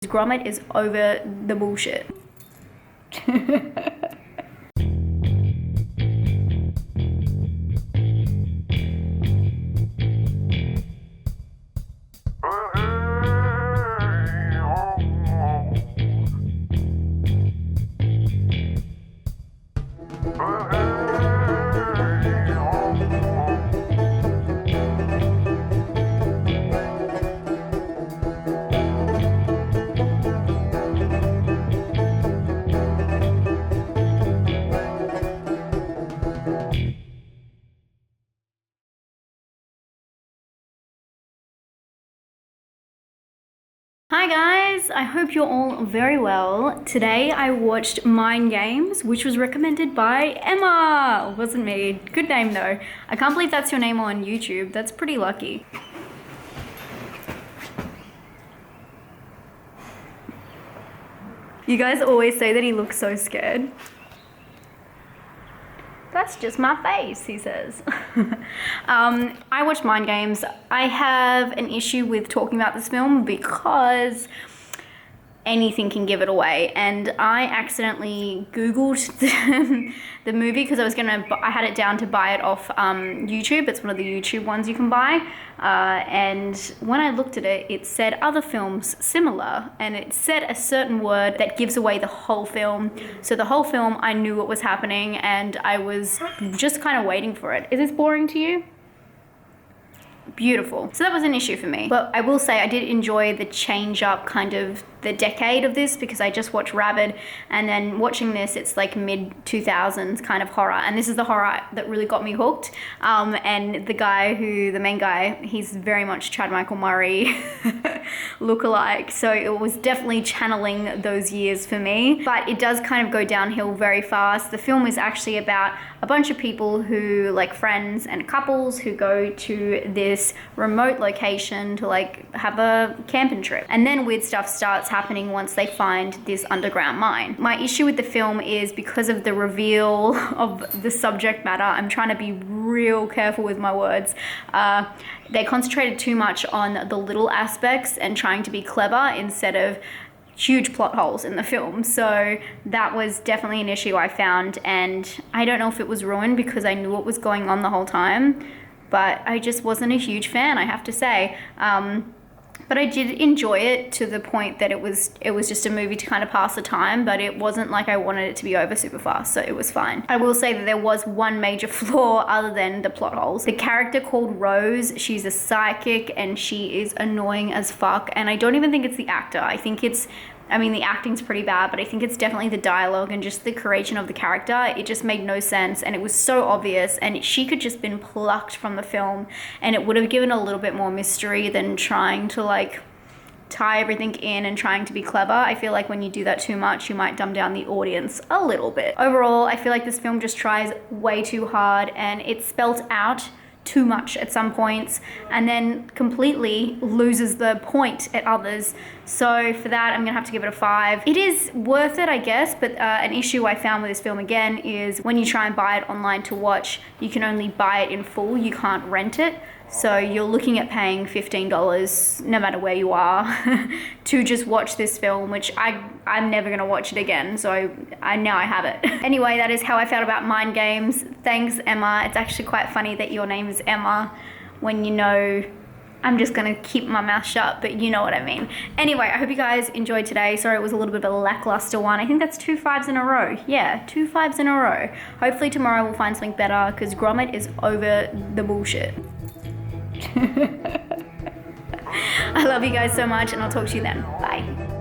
Gromit is over the bullshit. Hi guys, I hope you're all very well. Today I watched Mind Games, which was recommended by Emma. It wasn't me. Good name though. I can't believe that's your name on YouTube. That's pretty lucky. You guys always say that he looks so scared. That's just my face, he says. I watched Mind Games. I have an issue with talking about this film because anything can give it away, and I accidentally Googled the movie because I had it down to buy it off YouTube. It's one of the YouTube ones you can buy, and when I looked at it, it said other films similar, and it said a certain word that gives away the whole film. So the whole film, I knew what was happening, and I was just kind of waiting for it. Is this boring to you? Beautiful. So that was an issue for me. But I will say I did enjoy the change up, kind of the decade of this, because I just watched Rabid, and then watching this, it's like mid 2000s kind of horror, and this is the horror that really got me hooked. And the main guy, he's very much Chad Michael Murray lookalike, so it was definitely channeling those years for me. But it does kind of go downhill very fast. The film is actually about a bunch of people who, like friends and couples, who go to this remote location to like have a camping trip, and then weird stuff starts happening once they find this underground mine. My issue with the film is because of the reveal of the subject matter. I'm trying to be real careful with my words. They concentrated too much on the little aspects and trying to be clever instead of huge plot holes in the film. So that was definitely an issue I found, and I don't know if it was ruined because I knew what was going on the whole time, but I just wasn't a huge fan, I have to say. But I did enjoy it to the point that it was just a movie to kind of pass the time, but it wasn't like I wanted it to be over super fast, so it was fine. I will say that there was one major flaw other than the plot holes. The character called Rose, she's a psychic and she is annoying as fuck, and I don't even think it's the actor. I mean, the acting's pretty bad, but I think it's definitely the dialogue and just the creation of the character. It just made no sense, and it was so obvious, and she could just been plucked from the film, and it would have given a little bit more mystery than trying to like tie everything in and trying to be clever. I feel like when you do that too much, you might dumb down the audience a little bit. Overall, I feel like this film just tries way too hard, and it's spelt out too much at some points, and then completely loses the point at others. So for that, I'm gonna have to give it a 5. It is worth it, I guess, but an issue I found with this film again is when you try and buy it online to watch, you can only buy it in full, you can't rent it. So you're looking at paying $15, no matter where you are, to just watch this film, which I'm never gonna watch it again, so now I have it. Anyway, that is how I felt about Mind Games. Thanks, Emma. It's actually quite funny that your name is Emma when you know I'm just gonna keep my mouth shut, but you know what I mean. Anyway, I hope you guys enjoyed today. Sorry it was a little bit of a lackluster one. I think that's 2 5s in a row. Yeah, 2 5s in a row. Hopefully tomorrow we'll find something better, because Gromit is over the bullshit. I love you guys so much, and I'll talk to you then. Bye.